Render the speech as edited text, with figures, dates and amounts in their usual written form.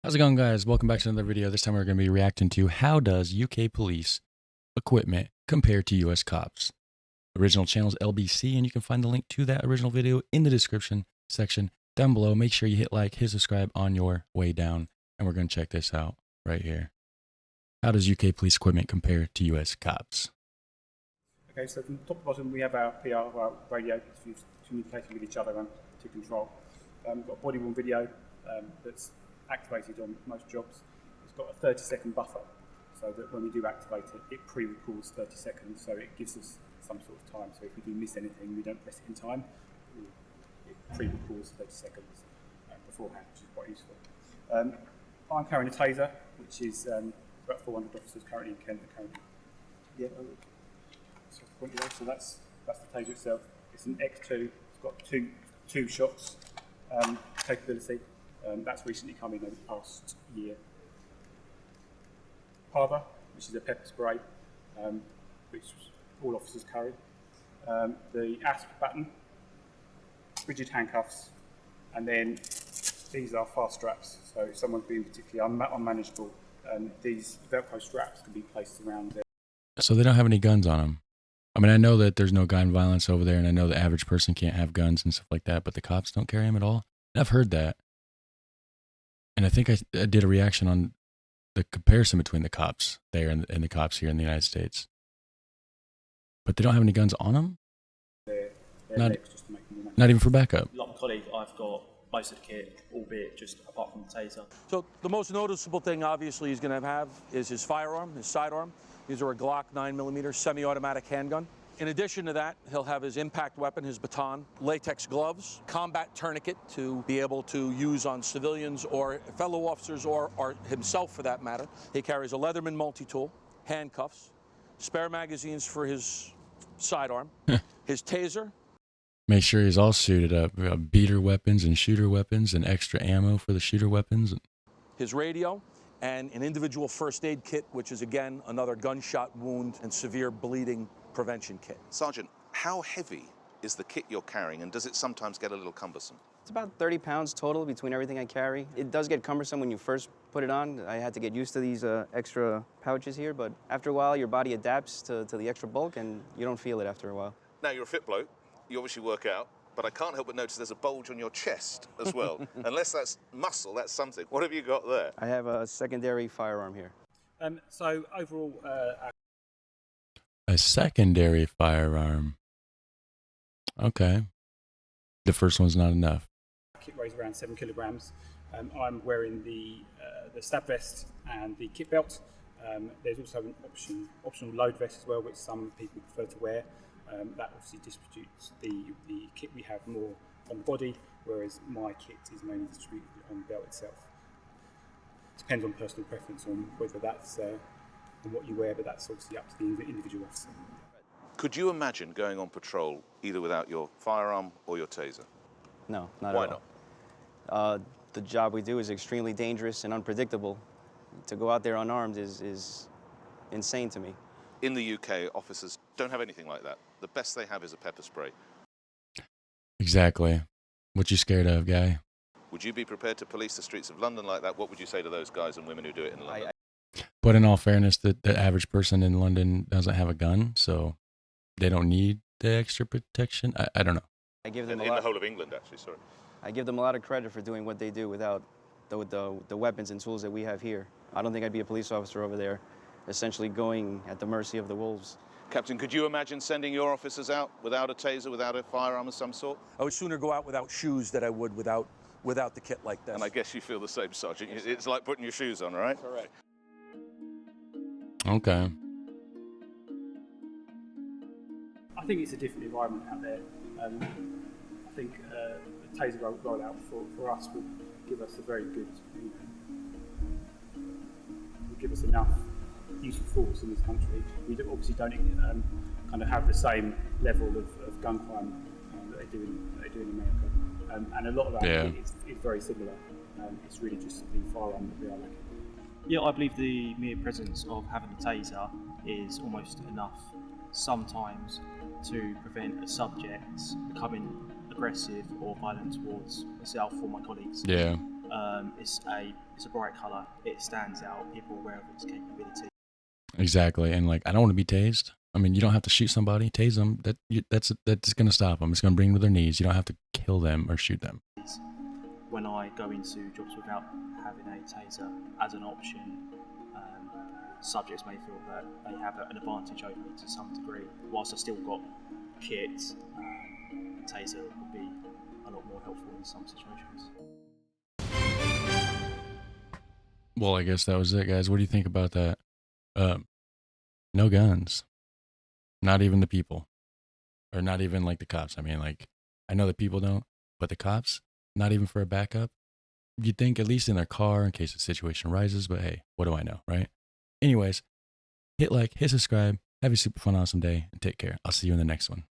How's it going, guys? Welcome back to another video. This time we're going to be reacting to how does UK police equipment compare to US cops. Original channel is LBC, and you can find the link to that original video in the description section down below. Make sure you hit like, hit subscribe on your way down, and we're going to check this out right here. How does UK police equipment compare to US cops? Okay, so from top to bottom we have our PR, our radio, communicating with each other and to control. We've got a body-worn video that's activated on most jobs. It's got a 30-second buffer, so that when we do activate it, it pre-records 30 seconds, so it gives us some sort of time. So if we do miss anything, we don't press it in time. It pre-records 30 seconds beforehand, which is quite useful. I'm carrying a taser, which is about 400 officers currently in Kent. Yeah. So that's the taser itself. It's an X2. It's got two shots capability. That's recently come in over the past year. Harbour, which is a pepper spray, which all officers carry. The ASP baton, rigid handcuffs, and then these are fast straps. So if someone's being particularly unmanageable, these Velcro straps can be placed around there. So they don't have any guns on them. I mean, I know that there's no gun violence over there, and I know the average person can't have guns and stuff like that, but the cops don't carry them at all. And I've heard that. And I think I did a reaction on the comparison between the cops there and the cops here in the United States. But they don't have any guns on them? Not even for backup. Like my colleague, I've got most of the kit, albeit just apart from the taser. So the most noticeable thing, obviously, he's going to have is his firearm, his sidearm. These are a Glock 9mm semi-automatic handgun. In addition to that, he'll have his impact weapon, his baton, latex gloves, combat tourniquet to be able to use on civilians or fellow officers or himself for that matter. He carries a Leatherman multi-tool, handcuffs, spare magazines for his sidearm, his taser. Make sure he's all suited up. Beater weapons and shooter weapons and extra ammo for the shooter weapons. His radio and an individual first aid kit, which is, again, another gunshot wound and severe bleeding prevention kit. Sergeant, how heavy is the kit you're carrying, and does it sometimes get a little cumbersome? It's about 30 pounds total between everything I carry. It does get cumbersome when you first put it on. I had to get used to these extra pouches here, but after a while, your body adapts to the extra bulk, and you don't feel it after a while. Now, you're a fit bloke. You obviously work out, but I can't help but notice there's a bulge on your chest as well. Unless that's muscle, that's something. What have you got there? I have a secondary firearm here. So overall, A secondary firearm. Okay. The first one's not enough. kit weighs around 7 kilograms. I'm wearing the stab vest and the kit belt. There's also an optional load vest as well, which some people prefer to wear. That obviously distributes the kit we have more on the body, whereas my kit is mainly distributed on the belt itself. Depends on personal preference on whether that's on what you wear, but that's obviously up to the individual officer. Could you imagine going on patrol either without your firearm or your taser? No, not Why at all. The job we do is extremely dangerous and unpredictable. To go out there unarmed is insane to me. In the UK, officers don't have anything like that. The best they have is a pepper spray. Exactly. What you scared of, guy? Would you be prepared to police the streets of London like that? What would you say to those guys and women who do it in London? But in all fairness, the average person in London doesn't have a gun, so they don't need the extra protection. I don't know. I give them In the whole of England, actually, sorry. I give them a lot of credit for doing what they do without the weapons and tools that we have here. I don't think I'd be a police officer over there, essentially going at the mercy of the wolves. Captain, could you imagine sending your officers out without a taser, without a firearm of some sort? I would sooner go out without shoes than I would without the kit like this. And I guess you feel the same, Sergeant. It's like putting your shoes on, right? Correct. Okay. I think it's a different environment out there. I think the taser rollout for us will give us a very good, will give us enough useful force in this country. We obviously don't kind of have the same level of gun crime that they do in America, and a lot of that is very similar. It's really just the firearm that we are lacking. Yeah, I believe the mere presence of having a taser is almost enough sometimes to prevent a subject becoming aggressive or violent towards myself or my colleagues. Yeah. It's a bright colour. It stands out. People are aware of its capability. Exactly. And like, I don't want to be tased. I mean, you don't have to shoot somebody, tase them. That's going to stop them. It's going to bring them to their knees. You don't have to kill them or shoot them. When I go into jobs without having a taser as an option, subjects may feel that they have an advantage over me to some degree. Whilst I still got kit, a taser would be a lot more helpful in some situations. Well, I guess that was it, guys. What do you think about that? No guns. Not even the people. Or not even like the cops. I mean, like, I know the people don't, but the cops, not even for a backup. You'd think at least in their car in case the situation arises, but hey, what do I know, right? Anyways, hit like, hit subscribe, have a super fun, awesome day, and take care. I'll see you in the next one.